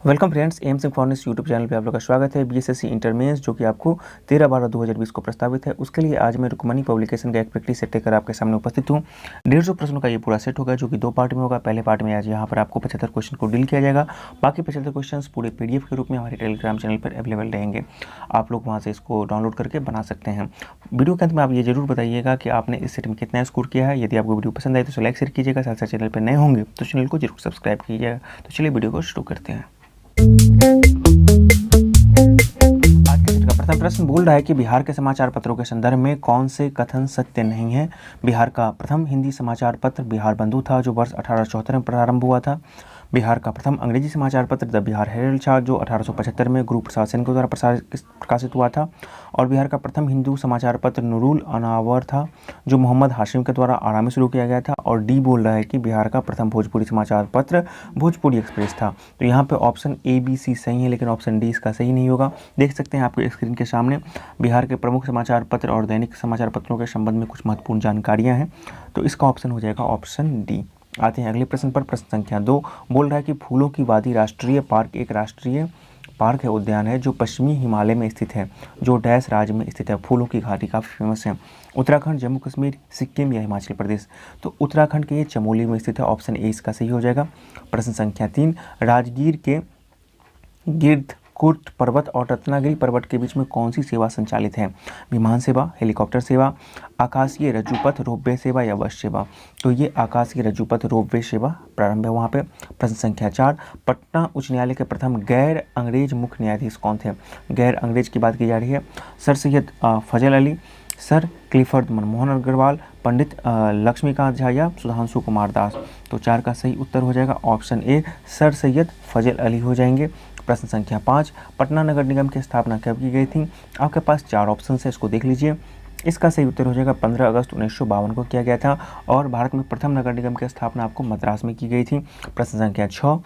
Welcome friends, AIIMS informatics YouTube channel पे आप लोग का स्वागत है। बीएसएससी इंटर मेंस जो कि आपको 13/12/2020 को प्रस्तावित है, उसके लिए आज मैं रुक्मणी पब्लिकेशन का एक प्रैक्टिस सेट लेकर आपके सामने उपस्थित हूँ। 150 प्रश्नों का ये पूरा सेट होगा जो कि 2 पार्ट में होगा। पहले पार्ट में आज यहाँ पर आपको 75 क्वेश्चन को डील किया जाएगा। बाकी 75 क्वेश्चन पूरे PDF के रूप में हमारे टेलीग्राम चैनल पर अवेलेबल रहेंगे। आप लोग वहाँ से इसको डाउनलोड करके बना सकते हैं। वीडियो के अंत में आप ये जरूर बताइएगा कि आपने इस सेट में कितना स्कोर किया है। यदि आपको वीडियो पसंद आए तो लाइक शेयर कीजिएगा। साथ साथ चैनल पर नए होंगे तो चैनल को जरूर सब्सक्राइब कीजिएगा। तो चलिए वीडियो को शुरू करते हैं। प्रथम प्रश्न बोल रहा है कि बिहार के समाचार पत्रों के संदर्भ में कौन से कथन सत्य नहीं है। बिहार का प्रथम हिंदी समाचार पत्र बिहार बंधु था जो वर्ष 1874 में प्रारंभ हुआ था। बिहार का प्रथम अंग्रेजी समाचार पत्र द बिहार हेरल्ड था जो 1875 में गुरु प्रसाद सेन के द्वारा प्रकाशित हुआ था। और बिहार का प्रथम हिंदू समाचार पत्र नूरुल अनावर था जो मोहम्मद हाशिम के द्वारा आरा में शुरू किया गया था। और डी बोल रहा है कि बिहार का प्रथम भोजपुरी समाचार पत्र भोजपुरी एक्सप्रेस था। तो यहाँ पे ऑप्शन ABC सही है, लेकिन ऑप्शन डी इसका सही नहीं होगा। देख सकते हैं आपके स्क्रीन के सामने बिहार के प्रमुख समाचार पत्र और दैनिक समाचार पत्रों के संबंध में कुछ महत्वपूर्ण जानकारियाँ हैं। तो इसका ऑप्शन हो जाएगा ऑप्शन डी। आते हैं अगले प्रश्न पर। प्रश्न संख्या 2 बोल रहा है कि फूलों की वादी राष्ट्रीय पार्क एक राष्ट्रीय पार्क है, उद्यान है जो पश्चिमी हिमालय में स्थित है, जो डैश राज्य में स्थित है। फूलों की घाटी काफ़ी फेमस है। उत्तराखंड, जम्मू कश्मीर, सिक्किम या हिमाचल प्रदेश। तो उत्तराखंड के चमोली में स्थित है। ऑप्शन ए इसका सही हो जाएगा। प्रश्न संख्या 3 राजगीर के गिरधकुट पर्वत और रत्नागिरी पर्वत के बीच में कौन सी सेवा संचालित है। विमान सेवा, हेलीकॉप्टर सेवा, आकाशीय रज्जुपथ रोपवे सेवा या बस सेवा। तो ये आकाशीय रज्जुपथ रोपवे सेवा प्रारंभ है वहाँ पे। प्रश्न संख्या 4 पटना उच्च न्यायालय के प्रथम गैर अंग्रेज मुख्य न्यायाधीश कौन थे। गैर अंग्रेज की बात की जा रही है। सर सैयद फजल अली, सर क्लिफर्ड मनमोहन अग्रवाल, पंडित लक्ष्मीकांत झा या सुधांशु कुमार दास। तो 4 का सही उत्तर हो जाएगा ऑप्शन ए, सर सैयद फजल अली हो जाएंगे। प्रश्न संख्या 5 पटना नगर निगम की स्थापना कब की गई थी। आपके पास 4 ऑप्शन है, इसको देख लीजिए। इसका सही उत्तर हो जाएगा 15 अगस्त 1952 को किया गया था। और भारत में प्रथम नगर निगम की स्थापना आपको मद्रास में की गई थी। प्रश्न संख्या 6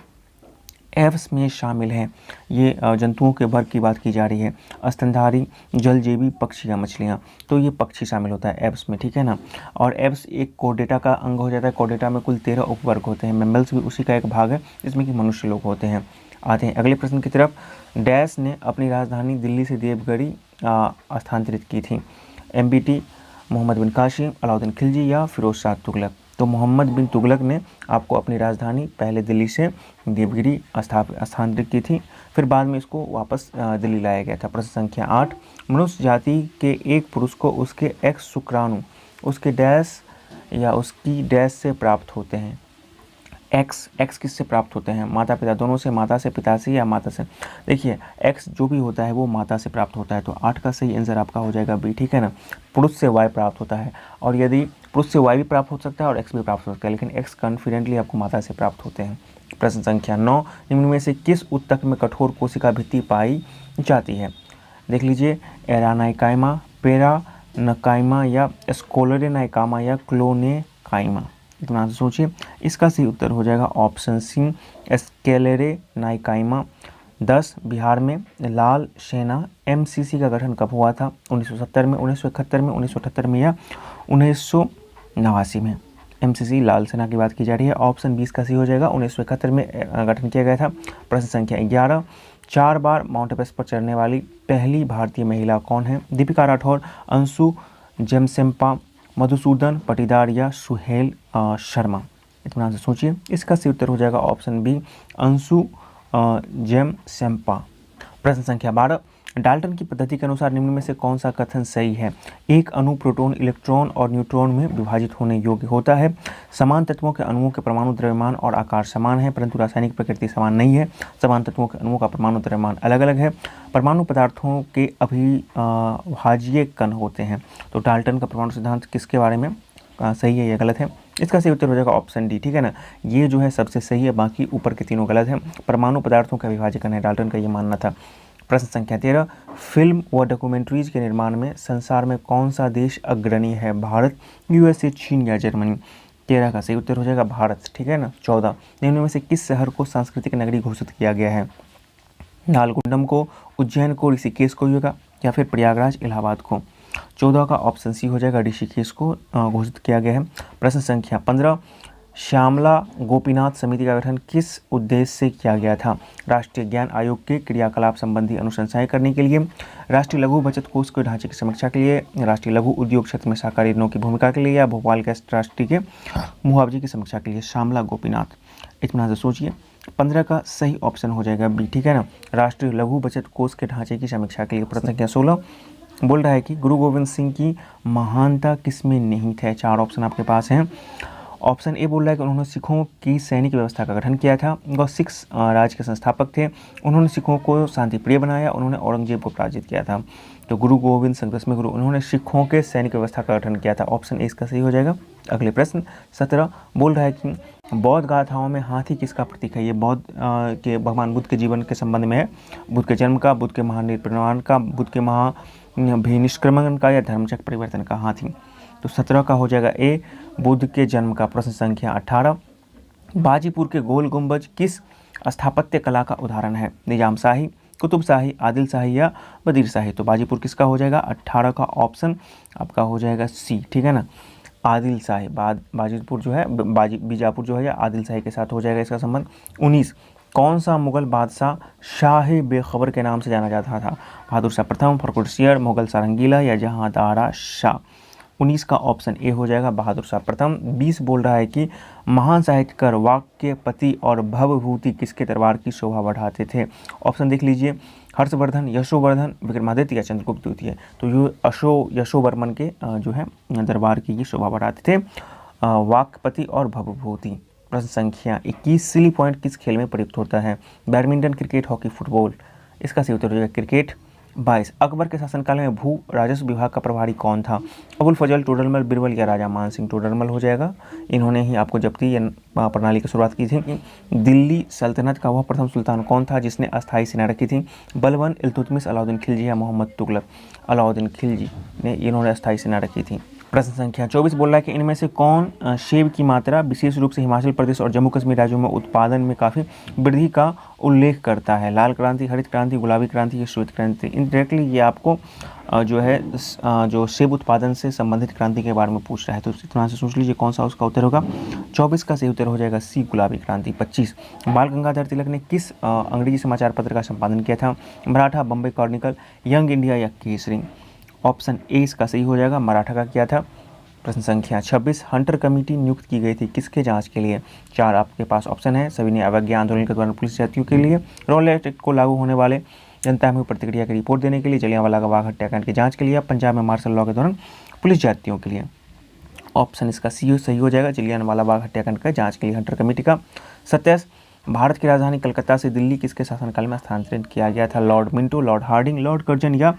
एव्स में शामिल है। ये जंतुओं के वर्ग की बात की जा रही है। स्तनधारी, जलजीवी, पक्षी या मछलियाँ। तो ये पक्षी शामिल होता है एव्स में, ठीक है ना। और एव्स एक कोर्डेटा का अंग हो जाता है। कोर्डेटा में कुल 13 उपवर्ग होते हैं। मैमल्स भी उसी का एक भाग है जिसमें कि मनुष्य लोग होते हैं। आते हैं अगले प्रश्न की तरफ। डैश ने अपनी राजधानी दिल्ली से देवगिरी स्थानांतरित की थी। MBT, मोहम्मद बिन कासिम, अलाउद्दीन खिलजी या फिरोज शाह तुगलक। तो मोहम्मद बिन तुगलक ने आपको अपनी राजधानी पहले दिल्ली से देवगिरी स्थानांतरित की थी, फिर बाद में इसको वापस दिल्ली लाया गया था। प्रश्न संख्या 8 मनुष्य जाति के एक पुरुष को उसके एक्स शुक्राणु उसके डैश या उसकी डैश से प्राप्त होते हैं। एक्स किससे प्राप्त होते हैं। माता पिता दोनों से, माता से, पिता से या माता से। देखिए एक्स जो भी होता है वो माता से प्राप्त होता है। तो 8 का सही आंसर आपका हो जाएगा बी, ठीक है ना। पुरुष से वाई प्राप्त होता है। और यदि पुरुष से वाई भी प्राप्त हो सकता है और एक्स भी प्राप्त हो सकता है, लेकिन एक्स कॉन्फिडेंटली आपको माता से प्राप्त होते हैं। प्रश्न संख्या 9 निम्न में से किस ऊतक में कठोर कोशिका भित्ति पाई जाती है। देख लीजिए एरानाइकाइमा, पेरानकाइमा या स्कोलेरेनाइकामा या क्लोनेकाइमा। इतना सोचिए। इसका सही उत्तर हो जाएगा ऑप्शन सी, स्केलेरेनाइकाइमा। 10 बिहार में लाल सेना MCC का गठन कब हुआ था। 1970 में, 1971 में, 1978 में या 1989 में। MCC लाल सेना की बात की जा रही है। ऑप्शन 20 का सही हो जाएगा, 1971 में गठन किया गया था। प्रश्न संख्या 11 4 बार माउंट एवरेस्ट पर चढ़ने वाली पहली भारतीय महिला कौन है। दीपिका राठौर, अंशु जमसेम्पा, मधुसूदन पटीदार या सुहेल शर्मा। इतना से सोचिए। इसका सही उत्तर हो जाएगा ऑप्शन बी, अंशु जमसेम्पा। प्रश्न संख्या 12 डाल्टन की पद्धति के अनुसार निम्न में से कौन सा कथन सही है। एक अणु प्रोटॉन, इलेक्ट्रॉन और न्यूट्रॉन में विभाजित होने योग्य होता है। समान तत्वों के अणुओं के परमाणु द्रव्यमान और आकार समान है परंतु रासायनिक प्रकृति समान नहीं है। समान तत्वों के अणुओं का परमाणु द्रव्यमान अलग अलग है। परमाणु पदार्थों के अविभाज्य कण होते हैं। तो डाल्टन का परमाणु सिद्धांत किसके बारे में सही है या गलत है। इसका सही उत्तर हो जाएगा ऑप्शन डी, ठीक है ना। ये जो है सबसे सही है, बाकी ऊपर के तीनों गलत हैं। परमाणु पदार्थों का अविभाज्य कण है, डाल्टन का ये मानना था। प्रश्न संख्या 13 फिल्म व डॉक्यूमेंट्रीज के निर्माण में संसार में कौन सा देश अग्रणी है। भारत, USA, चीन या जर्मनी। 13 का सही उत्तर हो जाएगा भारत, ठीक है ना। 14 निम्न में से किस शहर को सांस्कृतिक नगरी घोषित किया गया है। नालगुंडम को, उज्जैन को, ऋषिकेश को या फिर प्रयागराज इलाहाबाद को। 14 का ऑप्शन सी हो जाएगा, ऋषिकेश को घोषित किया गया है। प्रश्न संख्या 15 श्यामला गोपीनाथ समिति का गठन किस उद्देश्य से किया गया था? राष्ट्रीय ज्ञान आयोग के क्रियाकलाप संबंधी अनुशंसाएं करने के लिए, राष्ट्रीय लघु बचत कोष के ढांचे की समीक्षा के लिए, राष्ट्रीय लघु उद्योग क्षेत्र में सहकारी ऋणों की भूमिका के लिए, या भोपाल गैस ट्रस्टी के मुआवजे की समीक्षा के लिए? श्यामला गोपीनाथ, इतना से सोचिए। 15 का सही ऑप्शन हो जाएगा बी, ठीक है ना, राष्ट्रीय लघु बचत कोष के ढांचे की समीक्षा के लिए। प्रश्न संख्या 16 बोल रहा है कि गुरु गोविंद सिंह की महानता किसमें निहित है? 4 ऑप्शन आपके पास हैं। ऑप्शन ए बोल रहा है कि उन्होंने सिखों की सैनिक व्यवस्था का गठन किया था, वह सिख राज के संस्थापक थे, उन्होंने सिखों को शांति प्रिय बनाया, उन्होंने औरंगजेब को पराजित किया था। तो गुरु गोविंद सिंह 10वें गुरु, उन्होंने सिखों के सैनिक व्यवस्था का गठन किया था। ऑप्शन ए इसका सही हो जाएगा। अगले प्रश्न 17 बोल रहा है कि बौद्ध गाथाओं में हाथी किसका प्रतीक है? ये बौद्ध के भगवान बुद्ध के जीवन के संबंध में है, बुद्ध के जन्म का, बुद्ध के महानिर्वाण का, बुद्ध के महाभिनिष्क्रमण का, या धर्मचक्र परिवर्तन का हाथी? तो 17 का हो जाएगा ए, बुद्ध के जन्म का। प्रश्न संख्या 18 बाजीपुर के गोल गुंबज किस स्थापत्य कला का उदाहरण है? निजाम शाही, कुतुब शाही, आदिल शाही, या वजीर शाही? तो बाजीपुर किसका हो जाएगा? 18 का ऑप्शन आपका हो जाएगा सी, ठीक है ना, आदिल शाही। बाजीपुर जो है, बीजापुर जो है, या आदिल शाही के साथ हो जाएगा इसका संबंध। 19 कौन सा मुगल बादशाह शाह बेखबर के नाम से जाना जाता था? बहादुर शाह प्रथम, फर्रुखसियर, मुगल सारंगीला, या जहांदारा शाह? 19 का ऑप्शन ए हो जाएगा, बहादुर शाह प्रथम। 20 बोल रहा है कि महान साहित्यकार वाक्यपति और भवभूति किसके दरबार की शोभा बढ़ाते थे? ऑप्शन देख लीजिए, हर्षवर्धन, यशोवर्धन, विक्रमादित्य, या चंद्रगुप्त द्वितीय? तो ये यशोवर्मन के जो है दरबार की ये शोभा बढ़ाते थे, वाक्यपति और भवभूति। प्रश्न संख्या 21 सिली पॉइंट किस खेल में प्रयुक्त होता है? Badminton, cricket, hockey, football? इसका सही उत्तर हो जाएगा क्रिकेट। 22 अकबर के शासनकाल में भू राजस्व विभाग का प्रभारी कौन था? अबुल फजल, टोडरमल, बिरबल, या राजा मान सिंह? टोडरमल हो जाएगा। इन्होंने ही आपको जब्ती प्रणाली की शुरुआत की थी। दिल्ली सल्तनत का वह प्रथम सुल्तान कौन था जिसने अस्थायी सेना रखी थी? बलबन, इल्तुतमिश, अलाउद्दीन खिलजी, या मोहम्मद तुगलक? अलाउद्दीन खिलजी ने इन्होंने अस्थायी सेना रखी थी। प्रश्न संख्या 24 बोल रहा है कि इनमें से कौन सेब की मात्रा विशेष रूप से हिमाचल प्रदेश और जम्मू कश्मीर राज्यों में उत्पादन में काफ़ी वृद्धि का उल्लेख करता है? लाल क्रांति, हरित क्रांति, गुलाबी क्रांति, या श्वेत क्रांति? इनडायरेक्टली ये आपको जो है जो सेब उत्पादन से संबंधित क्रांति के बारे में पूछ रहा है, तो इतना से सोच लीजिए कौन सा उसका उत्तर होगा। 24 का सही उत्तर हो जाएगा सी, गुलाबी क्रांति। 25 बाल गंगाधर तिलक ने किस अंग्रेजी समाचार पत्र का संपादन किया था? Maratha, Bombay Chronicle, young India, या केसरी? ऑप्शन ए इसका सही हो जाएगा, मराठा का किया था। प्रश्न संख्या 26 हंटर कमेटी नियुक्त की गई थी किसके जांच के लिए? 4 आपके पास ऑप्शन है। सविनय अवज्ञा आंदोलन के दौरान पुलिस जातियों के लिए, रॉलेट एक्ट को लागू होने वाले जनता में प्रतिक्रिया की रिपोर्ट देने के लिए, जलियांवाला बाग हत्याकांड की जांच के लिए, पंजाब में मार्शल लॉ के दौरान पुलिस जातियों के लिए? ऑप्शन इसका सी सही हो जाएगा, जलियांवाला बाग हत्याकांड का जाँच के लिए हंटर कमेटी का। 27 भारत की राजधानी कलकत्ता से दिल्ली किसके शासनकाल में स्थानांतरित किया गया था? Lord Minto, Lord Hardinge, Lord Curzon, या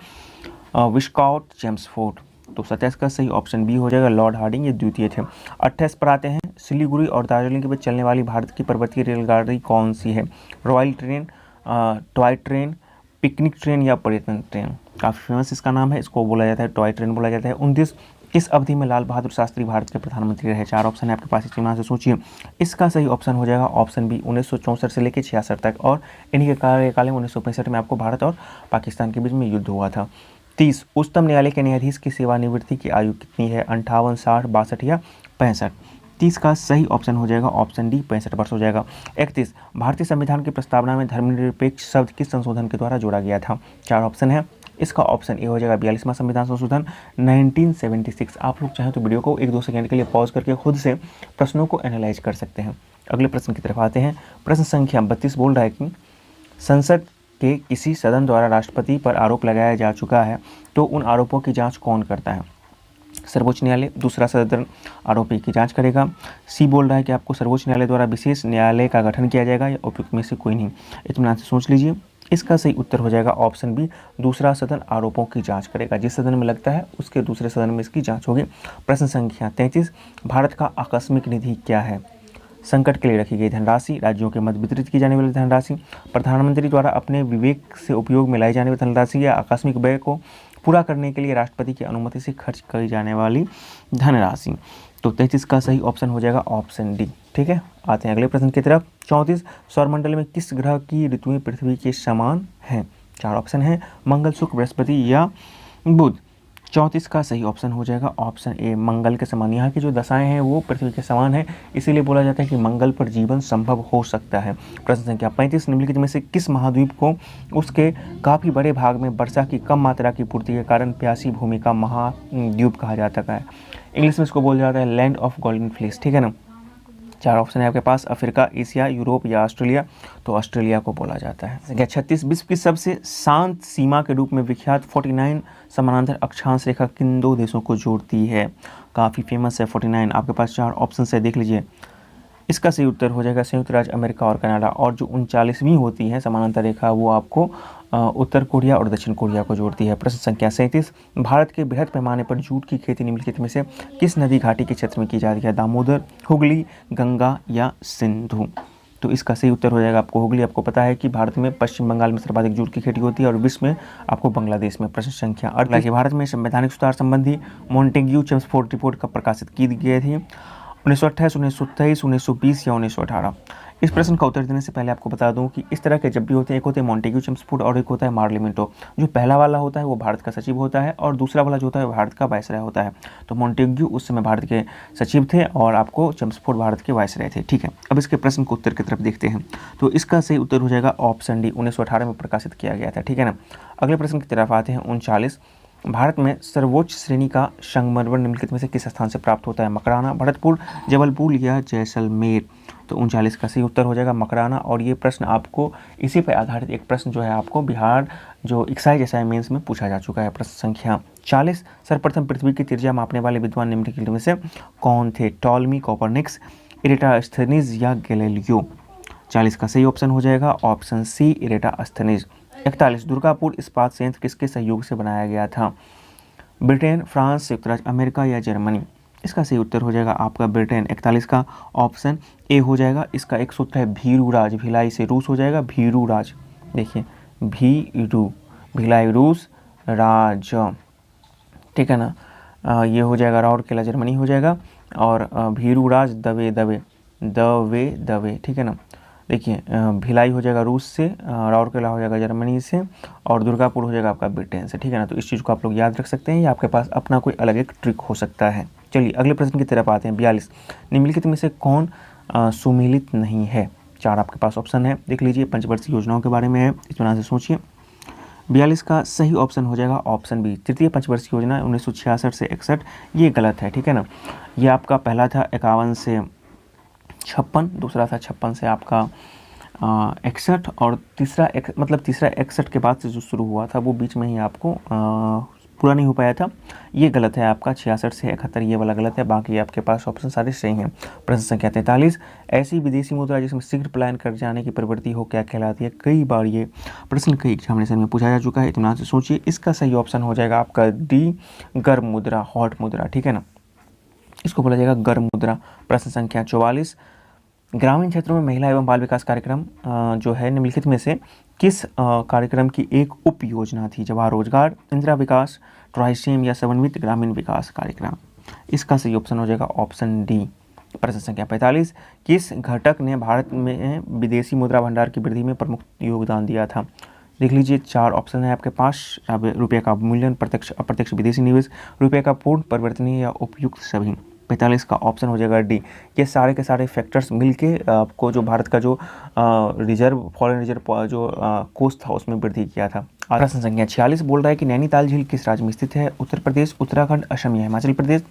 विस्कॉट चेम्सफोर्ड? तो 27 का सही ऑप्शन बी हो जाएगा, लॉर्ड हार्डिंग, ये द्वितीय थे। 28 पर आते हैं, सिलीगुड़ी और दार्जिलिंग के बीच चलने वाली भारत की पर्वतीय रेलगाड़ी कौन सी है? Royal train, toy train, picnic train, या पर्यटन ट्रेन? काफ़ी फेमस इसका नाम है, इसको बोला जाता है टॉय ट्रेन बोला जाता है। 29 किस अवधि में लाल बहादुर शास्त्री भारत के प्रधानमंत्री रहे? 4 ऑप्शन है आपके पास, इस से सोचिए। इसका सही ऑप्शन हो जाएगा ऑप्शन बी, 1964 से लेकर 66 तक, और इन्हीं के कार्यकाल में 1965 में आपको भारत और पाकिस्तान के बीच में युद्ध हुआ था। 30 उच्चतम न्यायालय के न्यायाधीश की सेवानिवृत्ति की आयु कितनी है? 58, 60, 62, या 65? 30 का सही ऑप्शन हो जाएगा ऑप्शन डी, 65 वर्ष हो जाएगा। 31 भारतीय संविधान की प्रस्तावना में धर्मनिरपेक्ष शब्द किस संशोधन के द्वारा जोड़ा गया था? 4 ऑप्शन है, इसका ऑप्शन ए हो जाएगा 42वां संविधान संशोधन 1976। आप लोग चाहें तो वीडियो को 1-2 सेकंड के लिए पॉज करके खुद से प्रश्नों को एनालाइज कर सकते हैं। अगले प्रश्न की तरफ आते हैं। प्रश्न संख्या 32 बोल रहा है कि संसद के किसी सदन द्वारा राष्ट्रपति पर आरोप लगाया जा चुका है तो उन आरोपों की जांच कौन करता है? सर्वोच्च न्यायालय, दूसरा सदन आरोपी की जांच करेगा। सी बोल रहा है कि आपको सर्वोच्च न्यायालय द्वारा विशेष न्यायालय का गठन किया जाएगा, या उपयुक्त में से कोई नहीं? इत्मीनान से सोच लीजिए। इसका सही उत्तर हो जाएगा ऑप्शन बी, दूसरा सदन आरोपों की जांच करेगा। जिस सदन में लगता है उसके दूसरे सदन में इसकी जांच होगी। प्रश्न संख्या 33 भारत का आकस्मिक निधि क्या है? संकट के लिए रखी गई धनराशि, राज्यों के मध्य वितरित की जाने वाली धनराशि, प्रधानमंत्री द्वारा अपने विवेक से उपयोग में लाई जाने वाली धनराशि, या आकस्मिक व्यय को पूरा करने के लिए राष्ट्रपति की अनुमति से खर्च की जाने वाली धनराशि। तो 33 का सही ऑप्शन हो जाएगा ऑप्शन डी। ठीक है, आते हैं अगले प्रश्न की तरफ। 34 सौरमंडल में किस ग्रह की ऋतुएं पृथ्वी के समान हैं? 4 ऑप्शन हैं, मंगल, शुक्र, बृहस्पति, या बुध? 34 का सही ऑप्शन हो जाएगा ऑप्शन ए, मंगल के समान। यहाँ की जो दशाएं हैं वो पृथ्वी के समान है, इसीलिए बोला जाता है कि मंगल पर जीवन संभव हो सकता है। प्रश्न संख्या 35, निम्नलिखित में से किस महाद्वीप को उसके काफ़ी बड़े भाग में वर्षा की कम मात्रा की पूर्ति के कारण प्यासी भूमि का महाद्वीप कहा जाता है? इंग्लिश में इसको बोला जाता है लैंड ऑफ गोल्डन फ्लेस, ठीक है ना। 4 ऑप्शन है आपके पास, अफ्रीका, एशिया, यूरोप या ऑस्ट्रेलिया, तो ऑस्ट्रेलिया को बोला जाता है। संख्या 36, विश्व की सबसे शांत सीमा के रूप में विख्यात 49 समानांतर अक्षांश रेखा किन 2 देशों को जोड़ती है? काफ़ी फेमस है 49। आपके पास 4 ऑप्शन है, देख लीजिए। इसका सही उत्तर हो जाएगा संयुक्त राज्य अमेरिका और कनाडा। और जो 39वीं होती है समानांतर रेखा वो आपको उत्तर कोरिया और दक्षिण कोरिया को जोड़ती है। प्रश्न संख्या 37, भारत के बृहद पैमाने पर जूट की खेती निम्नलिखित में से किस नदी घाटी के क्षेत्र में की जाती है? दामोदर, हुगली, गंगा या सिंधु? तो इसका सही उत्तर हो जाएगा आपको हुगली। आपको पता है कि भारत में पश्चिम बंगाल में सर्वाधिक जूट की खेती होती है और विश्व में आपको बांग्लादेश में। प्रश्न संख्या 38, भारत में संवैधानिक सुधार संबंधी मॉन्टेग्यू चेम्सफोर्ड रिपोर्ट कब प्रकाशित की गई थी? 1928, 1923, 1920 या 1918? इस प्रश्न का उत्तर देने से पहले आपको बता दूं कि इस तरह के जब भी होते हैं, एक होते हैं मॉन्टेग्यू चेम्सफोर्ड और एक होता है मार्लिमेंटो। जो पहला वाला होता है वो भारत का सचिव होता है और दूसरा वाला जो होता है वो भारत का वायसराय होता है। तो मॉन्टेग्यू उस समय भारत के सचिव थे और आपको चेम्सफोर्ड भारत के वायसराय थे, ठीक है। अब इसके प्रश्न को उत्तर की तरफ देखते हैं। तो इसका सही उत्तर हो जाएगा ऑप्शन डी, 1918 में प्रकाशित किया गया था, ठीक है ना। अगले प्रश्न की तरफ आते हैं 39, भारत में सर्वोच्च श्रेणी का संगमरमर निम्नलिखित में से किस स्थान से प्राप्त होता है? मकराना, भरतपुर, जबलपुर या जैसलमेर? तो 39 का सही उत्तर हो जाएगा मकराना। और ये प्रश्न आपको इसी पर आधारित एक प्रश्न जो है आपको बिहार जो एक्साइज एसआई मेंस में पूछा जा चुका है। प्रश्न संख्या 40, सर्वप्रथम पृथ्वी की त्रिज्या मापने वाले विद्वान निम्नलिखित में से कौन थे? टॉलमी, कोपरनिकस, इरेटास्थनीज या गैलीलियो? 40 का सही ऑप्शन हो जाएगा ऑप्शन सी, इरेटास्थनीज। 41, दुर्गापुर इस्पात संयंत्र किसके सहयोग से बनाया गया था? ब्रिटेन, फ्रांस, संयुक्त राज्य अमेरिका या जर्मनी? इसका सही उत्तर हो जाएगा आपका ब्रिटेन। 41 का ऑप्शन ए हो जाएगा। इसका एक सूत्र है भीरूराज, भिलाई से रूस हो जाएगा भीरूराज। देखिए भीरू, भिलाई रूस, राज, ठीक है ना। ये हो जाएगा राउरकेला जर्मनी हो जाएगा और भीरूराज दवे दवे दवे दवे, ठीक है ना। देखिए भिलाई हो जाएगा रूस से, राउरकेला हो जाएगा जर्मनी से और दुर्गापुर हो जाएगा आपका ब्रिटेन से, ठीक है ना। तो इस चीज़ को आप लोग याद रख सकते हैं या आपके पास अपना कोई अलग एक ट्रिक हो सकता है। चलिए अगले प्रश्न की तरफ आते हैं। 42, निम्नलिखित में से कौन सुमेलित नहीं है? 4 आपके पास ऑप्शन है, देख लीजिए। पंचवर्षीय योजनाओं के बारे में है, इस तरह से सोचिए। 42 का सही ऑप्शन हो जाएगा ऑप्शन बी, तृतीय पंचवर्षीय योजना 1966 से 61। ये गलत है, ठीक है ना। ये आपका पहला था 51 से 56, दूसरा था 56 से आपका 61 और तीसरा 61 के बाद से जो शुरू हुआ था वो बीच में ही आपको पूरा नहीं हो पाया था। ये गलत है आपका 66 से 71, ये वाला गलत है। बाकी आपके पास ऑप्शन सारे सही हैं। प्रश्न संख्या 43, ऐसी विदेशी मुद्रा जिसमें शीघ्र पलायन कर जाने की प्रवृत्ति हो क्या कहलाती है? कई बार ये प्रश्न कई एग्जामिनेशन में पूछा जा चुका है, इत्मीनान से सोचिए। इसका सही ऑप्शन हो जाएगा आपका डी, गर्म मुद्रा, हॉट मुद्रा, ठीक है ना। इसको बोला जाएगा गर्म मुद्रा। प्रश्न संख्या 44, ग्रामीण क्षेत्रों में महिला एवं बाल विकास कार्यक्रम जो है निम्नलिखित में से किस कार्यक्रम की एक उप योजना थी? जवाहर रोजगार, इंदिरा विकास, ट्राइसेम या समन्वित ग्रामीण विकास कार्यक्रम? इसका सही ऑप्शन हो जाएगा ऑप्शन डी। प्रश्न संख्या 45, किस घटक ने भारत में विदेशी मुद्रा भंडार की वृद्धि में प्रमुख योगदान दिया था? देख लीजिए 4 ऑप्शन है आपके पास। अब रुपये का मूल्यन, प्रत्यक्ष अप्रत्यक्ष विदेशी निवेश, रुपये का पूर्ण परिवर्तनीय या उपयुक्त सभी? 45 का ऑप्शन हो जाएगा डी। ये सारे के सारे फैक्टर्स मिलके आपको जो भारत का जो फॉरेन रिजर्व जो कोष था उसमें वृद्धि किया था। प्रश्न संख्या 46 बोल रहा है कि नैनीताल झील किस राज्य में स्थित है? उत्तर प्रदेश, उत्तराखंड, असम या हिमाचल प्रदेश?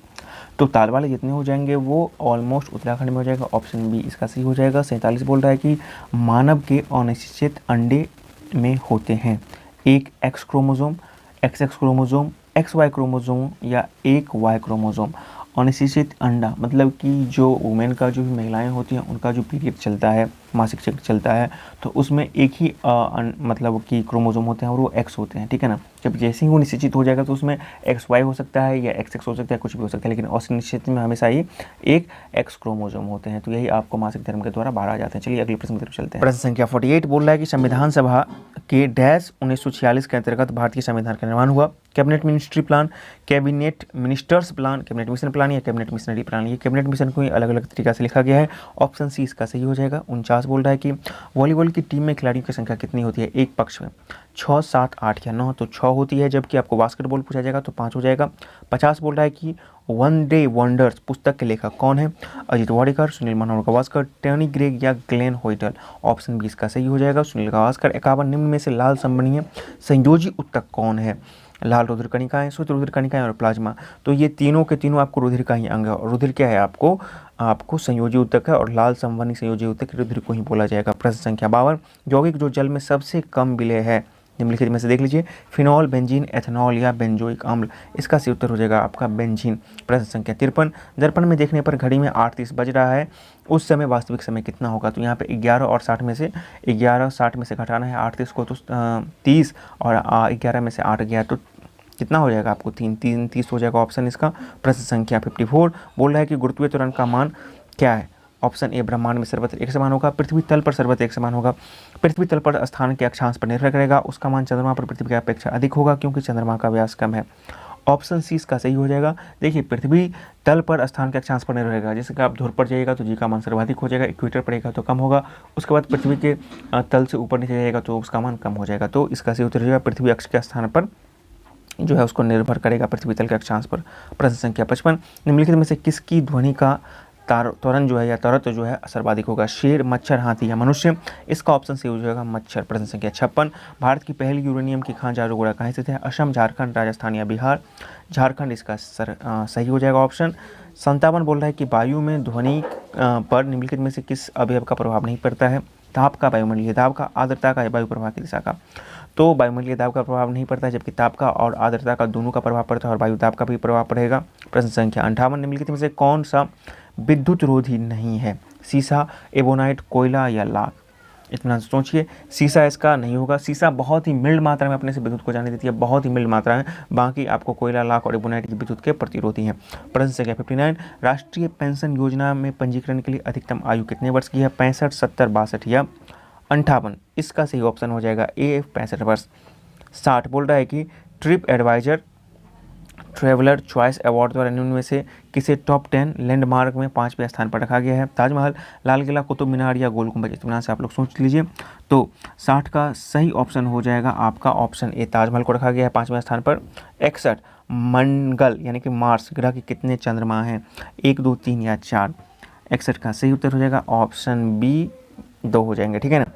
तो ताल वाले जितने हो जाएंगे वो ऑलमोस्ट उत्तराखंड में हो जाएगा, ऑप्शन बी इसका सही हो जाएगा। 47 बोल रहा है कि मानव के अनिश्चित अंडे में होते हैं एक x chromosome, XX chromosome, XY chromosome या एक Y क्रोमोसोम? अनिश्चित अंडा मतलब कि जो वुमेन का जो भी महिलाएं होती हैं उनका जो पीरियड चलता है, मासिक चक्र चलता है, तो उसमें एक ही मतलब कि क्रोमोसोम होते हैं और वो X होते हैं, ठीक है ना। जब जैसे ही वो निश्चित हो जाएगा तो उसमें XY हो सकता है या XX हो सकता है, कुछ भी हो सकता है, लेकिन अनिश्चित में हमेशा ही एक X क्रोमोसोम होते हैं। तो यही आपको मासिक धर्म के द्वारा बाहर आ जाते हैं। चलिए अगले प्रश्न की तरफ चलते हैं। प्रश्न संख्या 48 बोल रहा है कि संविधान सभा के डैश 1946 के अंतर्गत भारतीय संविधान का निर्माण हुआ? Cabinet ministry plan, cabinet ministers plan, cabinet mission plan या कैबिनेट मिशनरी प्लान? ये कैबिनेट मिशन को अलग अलग तरीका से लिखा गया है। ऑप्शन सी इसका सही हो जाएगा। 49 50 बोल रहा है कि वॉलीबॉल की टीम में खिलाड़ियों की संख्या कितनी होती है एक पक्ष में, 6, 7, 8 या 9, तो 6 होती है। जबकि आपको बास्केटबॉल पूछा जाएगा तो 5 हो जाएगा। 50 बोल रहा है कि वन डे वंडर्स पुस्तक के लेखक कौन है, अजीत वाडेकर, सुनील मनोहर गावस्कर, टर्नी ग्रेग या ग्लेन होइटल। ऑप्शन 20 का सही हो जाएगा सुनील गावस्कर। 51 निम्न में से लाल संवहनीय संयोजी उत्तक कौन है, लाल रुधिर कणिकाएं, श्वेत रुधिर कणिकाएं और प्लाज्मा। तो ये तीनों के तीनों आपको रुधिर का ही अंग है। और रुधिर क्या है, आपको संयोजी उत्तक है और लाल संवहनी संयोजी उत्तक रुधिर को ही बोला जाएगा। प्रश्न संख्या 52, यौगिक जो जल में सबसे कम विलेय है निम्नलिखित में से देख लीजिए, फिनॉल, बेंजीन, एथेनॉल या बेंजोइक अम्ल। इसका सही उत्तर हो जाएगा आपका बेंजीन। प्रश्न संख्या 53, दर्पण में देखने पर घड़ी में 8:30 बज रहा है, उस समय वास्तविक समय कितना होगा। तो यहाँ पे 11 और 60 में से 11 60 में से घटाना है 38 को, तो 30 और 11 में से 8 गया तो कितना हो जाएगा आपको 3 30 हो जाएगा ऑप्शन इसका। प्रश्न संख्या 54 बोल रहा है कि गुरुत्वीय त्वरण का मान क्या है। ऑप्शन ए, ब्रह्मांड में सर्वत्र एक समान होगा, पृथ्वी तल पर सर्वत्र एक समान होगा, पृथ्वी तल पर स्थान के अक्षांश पर निर्भर करेगा, उसका मान चंद्रमा पर पृथ्वी की अपेक्षा अधिक होगा क्योंकि चंद्रमा का व्यास कम है। ऑप्शन सी इसका सही हो जाएगा। देखिए पृथ्वी तल पर स्थान के अक्षांश पर निर्भर रहेगा, जैसे कि आप ध्रुव पर जाइएगा तो जी का मान सर्वाधिक हो जाएगा, इक्वेटर पर रहेगा तो कम होगा, उसके बाद पृथ्वी के तल से ऊपर नीचे जाएगा तो उसका मान कम हो जाएगा। तो इसका सही उत्तर हो जाएगा पृथ्वी अक्ष के स्थान पर जो है उसको निर्भर करेगा पृथ्वी तल के अक्षांश पर। प्रश्न संख्या 55, निम्नलिखित में से किसकी ध्वनि का त्वरण जो है या त्वरत जो है सर्वाधिक होगा, शेर, मच्छर, हाथी या मनुष्य। इसका ऑप्शन सही हो जाएगा मच्छर। प्रश्न संख्या 56, भारत की पहली यूरेनियम की खान जादूगोड़ा कहाँ स्थित है, असम, झारखंड, राजस्थान या बिहार। झारखंड इसका सही हो जाएगा ऑप्शन। 57 बोल रहा है कि वायु में ध्वनि पर निम्नलिखित में से किस अवयव का प्रभाव नहीं पड़ता है, ताप का, वायुमंडलीय दाब का, आर्द्रता का या वायु प्रवाह की दिशा का। तो वायुमंडलीय दाब का प्रभाव नहीं पड़ता है, जबकि ताप का और आर्द्रता का दोनों का प्रभाव पड़ता है और वायु दाब का भी प्रभाव पड़ेगा। प्रश्न संख्या 58, निम्नलिखित में से कौन सा विद्युत रोधी नहीं है, सीसा, एबोनाइट, कोयला या लाख। इतना सोचिए, सीसा इसका नहीं होगा। सीसा बहुत ही मिल्ड मात्रा में अपने से विद्युत को जाने देती है, बहुत ही मिल्ड मात्रा में, बाकी आपको कोयला, लाख और एबोनाइट की विद्युत के प्रतिरोधी हैं। प्रश्न संख्या 59, राष्ट्रीय पेंशन योजना में पंजीकरण के लिए अधिकतम आयु कितने वर्ष की है, 65, 70, 62 या 58। इसका सही ऑप्शन हो जाएगा ए, 65 वर्ष। 60 बोल रहा है कि TripAdvisor traveller choice award द्वारा निम्न में से किसे टॉप 10 लैंडमार्क में 5वें स्थान पर रखा गया है, ताजमहल, लाल किला, कुतुब मीनार या गोल गुंबद। इत्मीनान से आप लोग सोच लीजिए। तो 60 का सही ऑप्शन हो जाएगा आपका ऑप्शन ए, ताजमहल को रखा गया है 5वें स्थान पर। 61, मंगल यानी कि मार्स ग्रह के कितने चंद्रमा हैं, 1, 2, 3 या 4। 61 का सही उत्तर हो जाएगा ऑप्शन बी, 2 हो जाएंगे, ठीक है ना।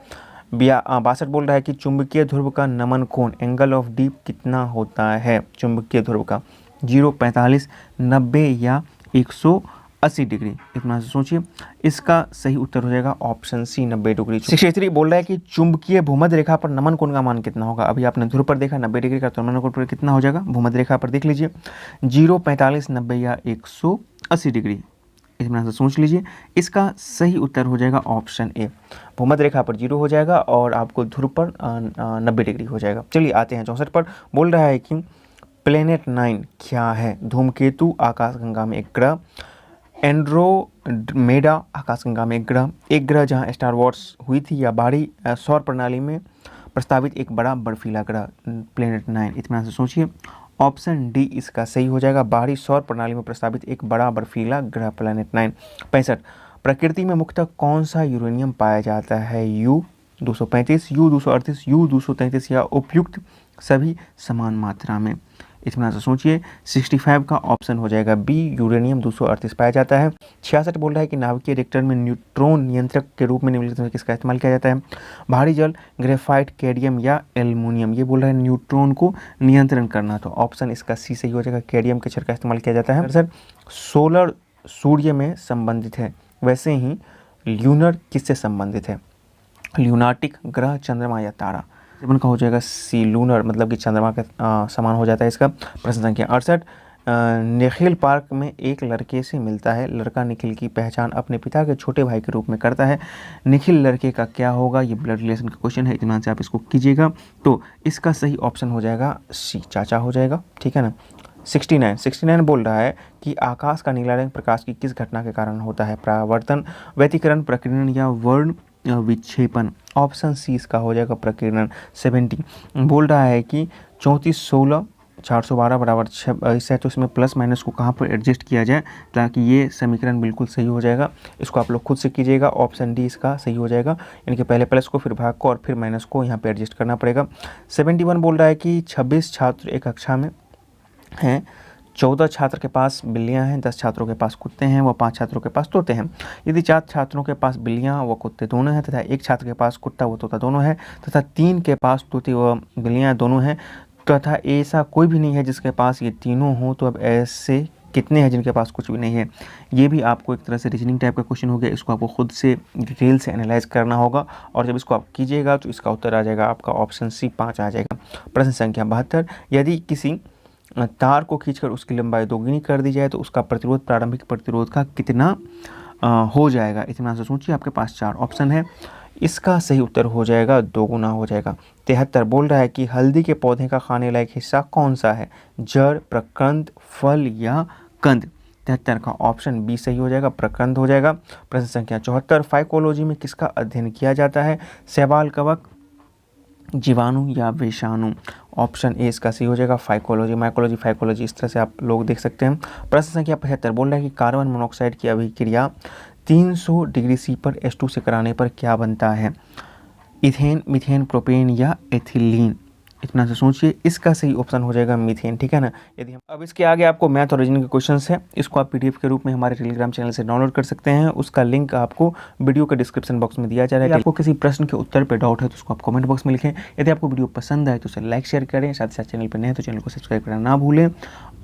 62 बोल रहा है कि चुंबकीय ध्रुव का नमन कोण, एंगल ऑफ डीप कितना होता है चुंबकीय ध्रुव का, 0, 45, 90 या 180 डिग्री। इतना सोचिए, इसका सही उत्तर हो जाएगा ऑप्शन सी, 90 डिग्री। 63 बोल रहा है कि चुंबकीय भूमध्य रेखा पर नमन कोण का मान कितना होगा। अभी आपने ध्रुव पर देखा 90 डिग्री का, तो नमन कोण पर कितना हो जाएगा भूमध्य रेखा पर, देख लीजिए 0, 45, 90 या 180 डिग्री। इतना से सोच लीजिए, इसका सही उत्तर हो जाएगा ऑप्शन ए, भूमध्य रेखा पर 0 हो जाएगा और आपको ध्रुव पर 90 डिग्री हो जाएगा। चलिए आते हैं 64 पर। बोल रहा है कि प्लेनेट 9 क्या है, धूमकेतु, आकाशगंगा में एक ग्रह, एंड्रोमेडा आकाशगंगा में एक ग्रह जहां स्टार वॉर्स हुई थी, या बाहरी सौर प्रणाली में प्रस्तावित एक बड़ा बर्फीला ग्रह, प्लेनेट 9। इतना से सोचिए, ऑप्शन डी इसका सही हो जाएगा, बाहरी सौर प्रणाली में प्रस्तावित एक बड़ा बर्फीला ग्रह, प्लेनेट 9। 65, प्रकृति में मुख्यतः कौन सा यूरेनियम पाया जाता है, U-235, U-238, U-233 या उपयुक्त सभी समान मात्रा में। इतना से सोचिए, 65 का ऑप्शन हो जाएगा बी, यूरेनियम 238 पाया जाता है। 66 बोल रहा है कि नाभिकीय रिएक्टर में न्यूट्रॉन नियंत्रक के रूप में निम्नलिखित में किसका इस्तेमाल किया जाता है, भारी जल, ग्रेफाइट, कैडमियम या एल्युमिनियम। ये बोल रहा है न्यूट्रॉन को नियंत्रण करना, तो ऑप्शन इसका सी सही हो जाएगा, कैडमियम के क्षय का इस्तेमाल किया जाता है। सर, सोलर सूर्य में संबंधित है, वैसे ही ल्यूनर किससे संबंधित है, ल्यूनाटिक ग्रह, चंद्रमा या तारा। जीवन का हो जाएगा सी, लूनर, मतलब कि चंद्रमा के समान हो जाता है इसका। प्रश्न संख्या 68, निखिल पार्क में एक लड़के से मिलता है, लड़का निखिल की पहचान अपने पिता के छोटे भाई के रूप में करता है, निखिल लड़के का क्या होगा। ये ब्लड रिलेशन का क्वेश्चन है, इतना से आप इसको कीजिएगा। तो इसका सही ऑप्शन हो जाएगा सी, चाचा हो जाएगा, ठीक है ना। 69 बोल रहा है कि आकाश का नीला रंग प्रकाश की किस घटना के कारण होता है, परावर्तन, व्यतिकरण, प्रकीर्णन या वर्ण विक्षेपण। ऑप्शन सी इसका हो जाएगा प्रकीर्णन। 70 बोल रहा है कि 3416 412 बराबर 26 है, तो इसमें प्लस माइनस को कहाँ पर एडजस्ट किया जाए ताकि ये समीकरण बिल्कुल सही हो जाएगा। इसको आप लोग खुद से कीजिएगा, ऑप्शन डी इसका सही हो जाएगा, यानी कि पहले प्लस को फिर भाग को और फिर माइनस को यहाँ पे एडजस्ट करना पड़ेगा। 71 बोल रहा है कि 26 छात्र एक कक्षा में हैं, 14 छात्र के पास बिल्लियां हैं, 10 छात्रों के पास कुत्ते हैं व 5 छात्रों के पास तोते हैं। यदि 4 छात्रों के पास बिल्लियां व कुत्ते दोनों हैं तथा 1 छात्र के पास कुत्ता व तोता दोनों है तथा 3 के पास तोते व बिल्लियां दोनों हैं तथा ऐसा कोई भी नहीं है जिसके पास ये तीनों हों, तो अब ऐसे कितने हैं जिनके पास कुछ भी नहीं है। ये भी आपको एक तरह से रीजनिंग टाइप का क्वेश्चन हो गया, इसको आपको खुद से डिटेल से एनालाइज करना होगा और जब इसको आप कीजिएगा तो इसका उत्तर आ जाएगा आपका ऑप्शन सी 5 आ जाएगा। प्रश्न संख्या 72, यदि किसी तार को खींचकर उसकी लंबाई दोगुनी कर दी जाए तो उसका प्रतिरोध प्रारंभिक प्रतिरोध का कितना हो जाएगा। इतना से सोचिए, आपके पास 4 ऑप्शन है, इसका सही उत्तर हो जाएगा 2 गुना हो जाएगा। 73 बोल रहा है कि हल्दी के पौधे का खाने लायक हिस्सा कौन सा है, जड़, प्रकंद, फल या कंद। 73 का ऑप्शन बी सही हो जाएगा, प्रकंद हो जाएगा। प्रश्न संख्या 74, फाइकोलॉजी में किसका अध्ययन किया जाता है, शैवाल, कवक, जीवाणु या विषाणु। ऑप्शन ए इसका सही हो जाएगा, फाइकोलॉजी, माइकोलॉजी, फाइकोलॉजी, इस तरह से आप लोग देख सकते हैं। प्रश्न संख्या 75 बोल रहा है कि कार्बन मोनोऑक्साइड की अभिक्रिया 300 डिग्री सी पर H2 से कराने पर क्या बनता है, इथेन, मीथेन, प्रोपेन या एथिलीन। इतना से सोचिए, इसका सही ऑप्शन हो जाएगा मीथेन, ठीक है ना। यदि हम अब इसके आगे आपको मैथ और रीजनिंग के क्वेश्चंस हैं, इसको आप PDF के रूप में हमारे टेलीग्राम चैनल से डाउनलोड कर सकते हैं। उसका लिंक आपको वीडियो के डिस्क्रिप्शन बॉक्स में दिया जा रहा है। आपको किसी प्रश्न के उत्तर पर डाउट है तो उसको आप कमेंट बॉक्स में लिखें। यदि आपको वीडियो पसंद आए तो उसे लाइक शेयर करें, साथ ही साथ चैनल पर नए हैं तो चैनल को सब्सक्राइब करना ना भूलें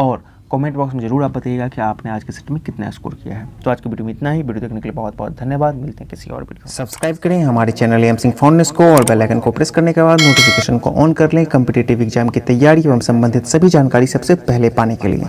और कमेंट बॉक्स में जरूर आप बताइएगा कि आपने आज के सेट में कितना स्कोर किया है। तो आज की वीडियो में इतना ही। वीडियो देखने के लिए बहुत बहुत धन्यवाद। मिलते हैं किसी और वीडियो। सब्सक्राइब करें हमारे चैनल एम सिंह फाउंडेशन को और बेल आइकन को प्रेस करने के बाद नोटिफिकेशन को ऑन कर लें कॉम्पिटिटिव एग्जाम की तैयारी एवं संबंधित सभी जानकारी सबसे पहले पाने के लिए।